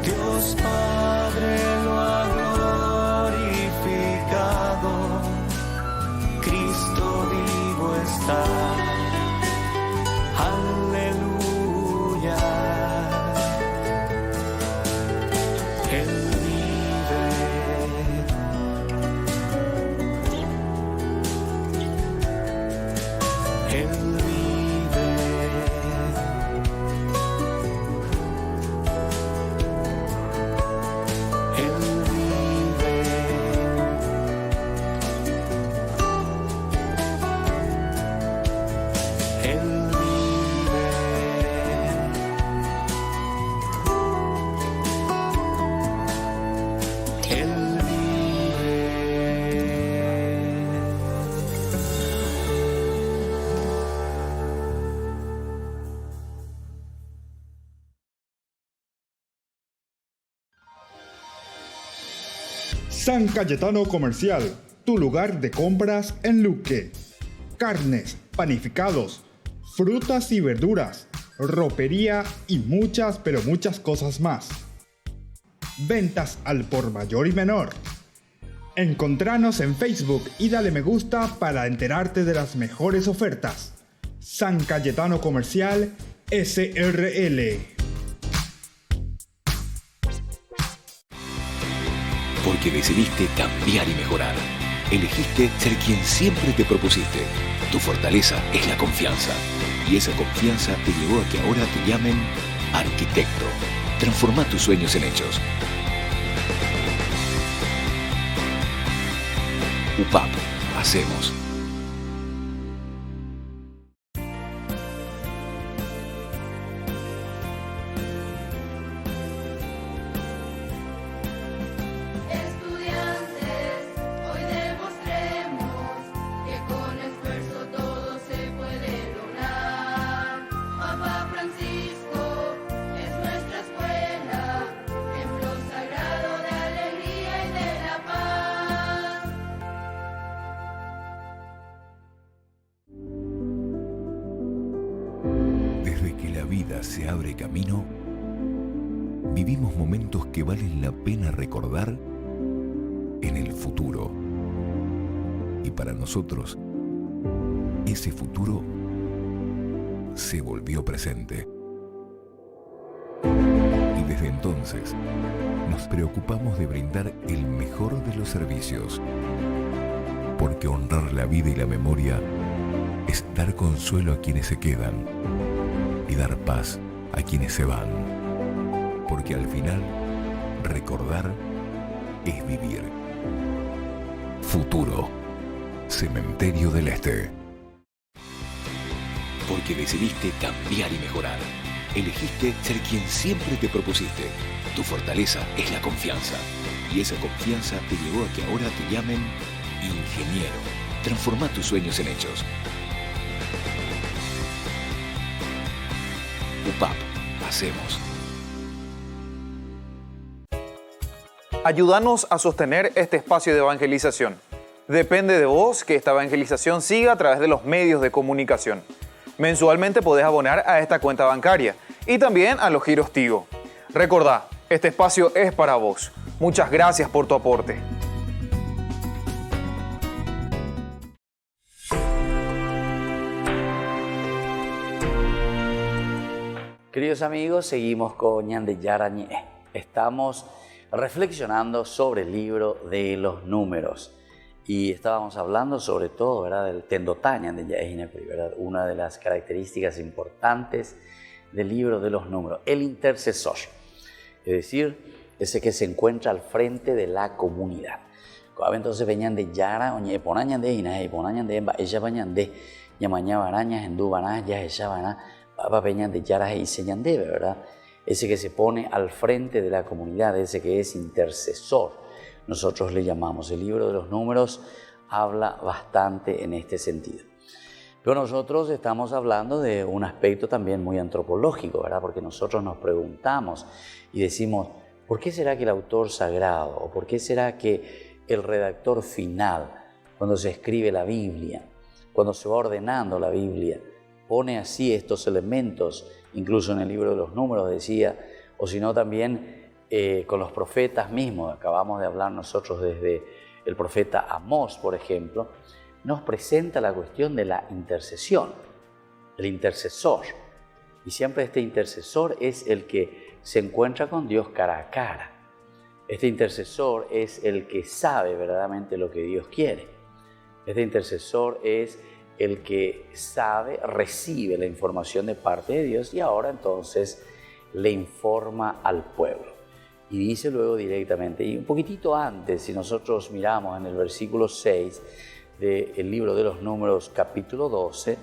Dios Padre lo ha glorificado, Cristo vivo está. Aleluya. Él vive. Él vive. Él vive. Él vive. Él vive. San Cayetano Comercial, tu lugar de compras en Luque. Carnes, panificados, frutas y verduras, ropería y muchas, pero muchas cosas más. Ventas al por mayor y menor. Encontranos en Facebook y dale me gusta para enterarte de las mejores ofertas. San Cayetano Comercial SRL. Porque decidiste cambiar y mejorar. Elegiste ser quien siempre te propusiste. Tu fortaleza es la confianza. Y esa confianza te llevó a que ahora te llamen arquitecto. Transforma tus sueños en hechos. UPAP. Hacemos. Estudiantes, hoy demostremos que con esfuerzo todo se puede lograr. Papa Francisco es nuestra escuela, templo sagrado de alegría y de la paz. Desde que la vida se abre camino, vivimos momentos que valen la pena recordar en el futuro. Y para nosotros, ese futuro se volvió presente. Y desde entonces, nos preocupamos de brindar el mejor de los servicios. Porque honrar la vida y la memoria es dar consuelo a quienes se quedan y dar paz a quienes se van. Porque al final, recordar es vivir. Futuro. Cementerio del Este. Porque decidiste cambiar y mejorar. Elegiste ser quien siempre te propusiste. Tu fortaleza es la confianza. Y esa confianza te llevó a que ahora te llamen ingeniero. Transforma tus sueños en hechos. UPAP. Hacemos. Ayúdanos a sostener este espacio de evangelización. Depende de vos que esta evangelización siga a través de los medios de comunicación. Mensualmente podés abonar a esta cuenta bancaria y también a los giros Tigo. Recordá, este espacio es para vos. Muchas gracias por tu aporte. Queridos amigos, seguimos con Ñande Yarañé. Estamos reflexionando sobre el libro de los números. Y estábamos hablando sobre todo, ¿verdad?, del Tendotaña de Yahinepri, ¿verdad? Una de las características importantes del libro de los números, el intercesor. Es decir, ese que se encuentra al frente de la comunidad. Entonces venían de Yara, oñe, ponañan de Ina, ponañan de Emba, ella bañan de Ñamaña Barañas, Endú Barañas, ya ella Barañas, Papa Peñan de Yara y Señan de, ¿verdad? Ese que se pone al frente de la comunidad, ese que es intercesor. Nosotros le llamamos. El libro de los números habla bastante en este sentido. Pero nosotros estamos hablando de un aspecto también muy antropológico, ¿verdad? Porque nosotros nos preguntamos y decimos, ¿por qué será que el autor sagrado o por qué será que el redactor final, cuando se escribe la Biblia, cuando se va ordenando la Biblia, pone así estos elementos? Incluso en el libro de los números decía, o si no también con los profetas mismos, acabamos de hablar nosotros desde el profeta Amós, por ejemplo, nos presenta la cuestión de la intercesión, el intercesor. Y siempre este intercesor es el que se encuentra con Dios cara a cara. Este intercesor es el que sabe verdaderamente lo que Dios quiere. Este intercesor es el que sabe, recibe la información de parte de Dios y ahora entonces le informa al pueblo. Y dice luego directamente, y un poquitito antes, si nosotros miramos en el versículo 6 del libro de los números, capítulo 12,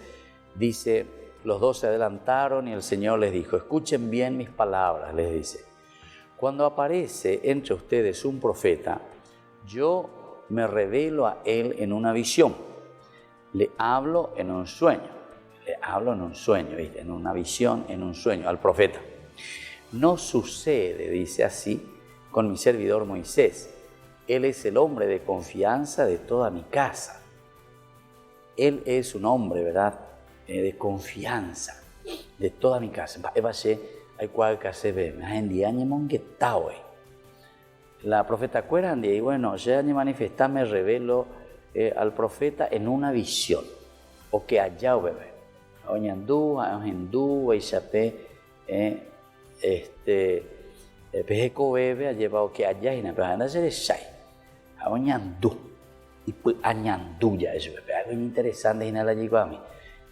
dice, los dos se adelantaron y el Señor les dijo, escuchen bien mis palabras, les dice, cuando aparece entre ustedes un profeta, yo me revelo a él en una visión, le hablo en un sueño, ¿viste? En una visión, en un sueño, al profeta. No sucede, dice así, con mi servidor Moisés. Él es el hombre de confianza de toda mi casa. Él es un hombre, ¿verdad?, de confianza de toda mi casa. La profeta Cuerandi, y bueno, ya ni manifesta, me revelo al profeta en una visión. O que allá, bebé. Oñandú, Oñandú, Oixapé, Pejeco bebe ha llevado que allá y pero anda se shai a Oñandú y pues añandú ya eso bebe algo interesante y nada llegó a mí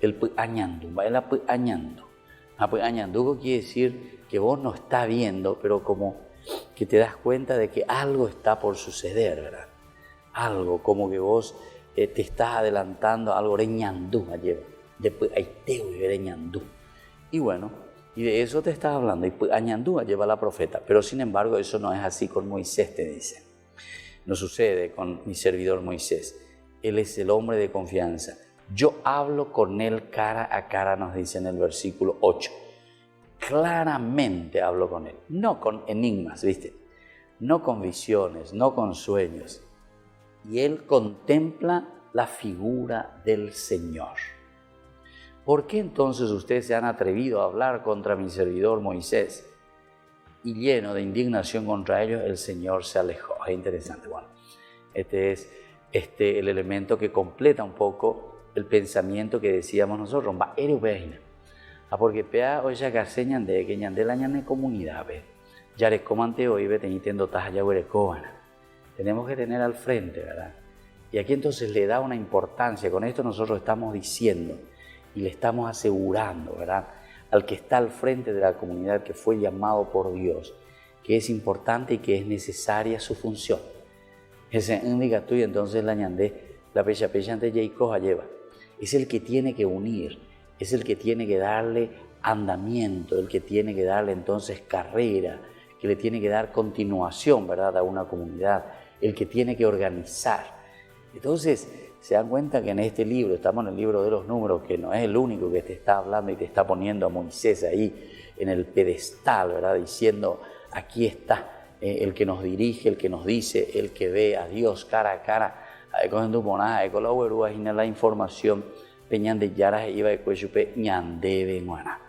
el pues añandú va el pues añandú pues añandú quiere decir que vos no estás viendo pero como que te das cuenta de que algo está por suceder, ¿verdad? Algo como que vos te estás adelantando a algo de ñandú lleva después ahí te voy a ver ñandú y bueno. Y de eso te estás hablando. Y pues añandúa lleva la profeta. Pero sin embargo eso no es así con Moisés, te dice. No sucede con mi servidor Moisés. Él es el hombre de confianza. Yo hablo con él cara a cara, nos dice en el versículo 8. Claramente hablo con él. No con enigmas, ¿viste? No con visiones, no con sueños. Y él contempla la figura del Señor. ¿Por qué entonces ustedes se han atrevido a hablar contra mi servidor Moisés? Y lleno de indignación contra ellos, el Señor se alejó. Es interesante. Bueno, este es el elemento que completa un poco el pensamiento que decíamos nosotros. Porque pea hoy ya caseñan de que ñande la ñane comunidad, ya le comante hoy ve teniendo taja ya tenemos que tener al frente, ¿verdad? Y aquí entonces le da una importancia. Con esto nosotros estamos diciendo y le estamos asegurando, ¿verdad?, al que está al frente de la comunidad que fue llamado por Dios, que es importante y que es necesaria su función. Ese indica tú y entonces la ñandé, la pecha ante Jacob lleva. Es el que tiene que unir, es el que tiene que darle andamiento, el que tiene que darle entonces carrera, que le tiene que dar continuación, ¿verdad?, a una comunidad, el que tiene que organizar. Entonces, se dan cuenta que en este libro, estamos en el libro de los números, que no es el único que te está hablando y te está poniendo a Moisés ahí en el pedestal, ¿verdad? Diciendo, aquí está el que nos dirige, el que nos dice, el que ve a Dios cara a cara. Con la información, peñan de yaras iba de cuellupe ñande de guana.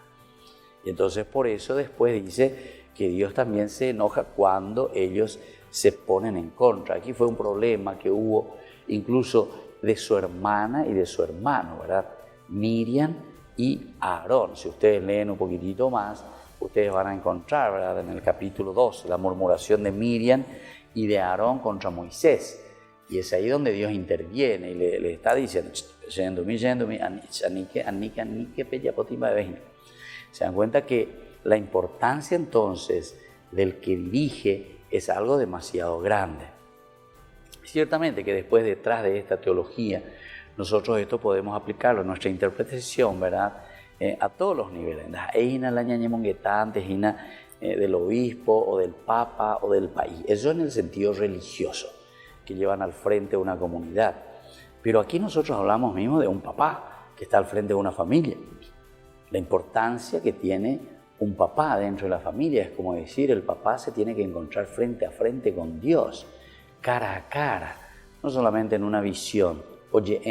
Y entonces por eso después dice que Dios también se enoja cuando ellos se ponen en contra. Aquí fue un problema que hubo incluso de su hermana y de su hermano, ¿verdad? Miriam y Aarón. Si ustedes leen un poquitito más, ustedes van a encontrar, ¿verdad?, en el capítulo 2, la murmuración de Miriam y de Aarón contra Moisés. Y es ahí donde Dios interviene y le está diciendo, se dan cuenta que la importancia entonces del que dirige es algo demasiado grande. Ciertamente que después, detrás de esta teología, nosotros esto podemos aplicarlo en nuestra interpretación, ¿verdad?, a todos los niveles. Del obispo o del papa o del país. Eso en el sentido religioso, que llevan al frente una comunidad. Pero aquí nosotros hablamos mismo de un papá que está al frente de una familia. La importancia que tiene un papá dentro de la familia es como decir, el papá se tiene que encontrar frente a frente con Dios, cara a cara, no solamente en una visión. Oye,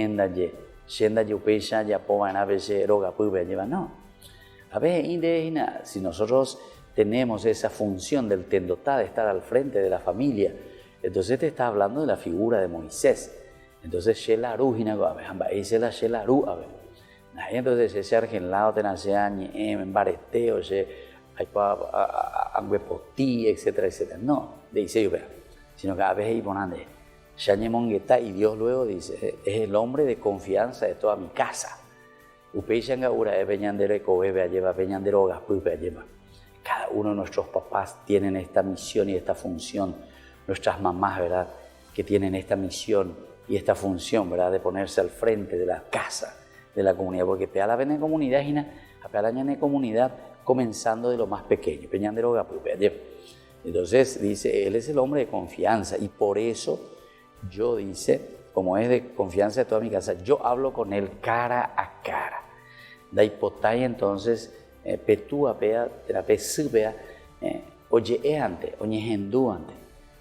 no. A ver, si nosotros tenemos esa función del tendotá, de estar al frente de la familia, entonces te está hablando de la figura de Moisés. Entonces, entonces ese argenlado te nace en bareteo, etcétera, etcétera. No, dice yo, sino que a veces ponande, y Dios luego dice, es el hombre de confianza de toda mi casa. Cada uno de nuestros papás tienen esta misión y esta función. Nuestras mamás, ¿verdad?, que tienen esta misión y esta función, ¿verdad?, de ponerse al frente de la casa, de la comunidad. Porque peala ven en comunidad, en comunidad, comenzando de lo más pequeño. Entonces dice, él es el hombre de confianza y por eso yo, dice, como es de confianza de toda mi casa, yo hablo con él cara a cara. Daipotay entonces, petúa pea, terapesupea, oye ante, oye genduante,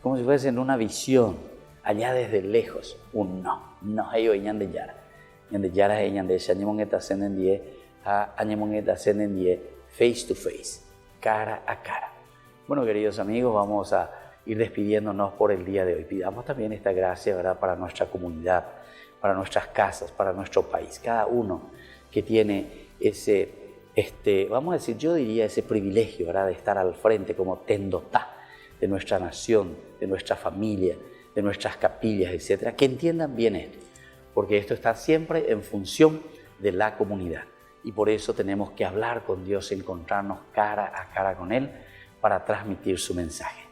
como si fuese en una visión, allá desde lejos, un no hay oñan de yara. Ñan de yara es ñan de shañemongeta senden die, añemongeta senden die, face to face, cara a cara. Bueno, queridos amigos, vamos a ir despidiéndonos por el día de hoy. Pidamos también esta gracia, ¿verdad?, para nuestra comunidad, para nuestras casas, para nuestro país. Cada uno que tiene ese, vamos a decir, yo diría ese privilegio, ¿verdad?, de estar al frente como tendotá de nuestra nación, de nuestra familia, de nuestras capillas, etcétera, que entiendan bien esto, porque esto está siempre en función de la comunidad. Y por eso tenemos que hablar con Dios, encontrarnos cara a cara con Él para transmitir su mensaje.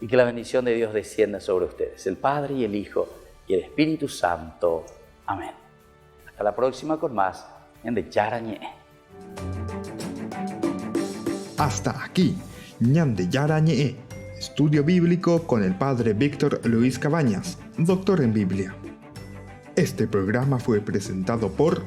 Y que la bendición de Dios descienda sobre ustedes, el Padre y el Hijo y el Espíritu Santo. Amén. Hasta la próxima con más en De Yarañe. Hasta aquí, Ñan de Yarañe, estudio bíblico con el Padre Víctor Luis Cabañas, doctor en Biblia. Este programa fue presentado por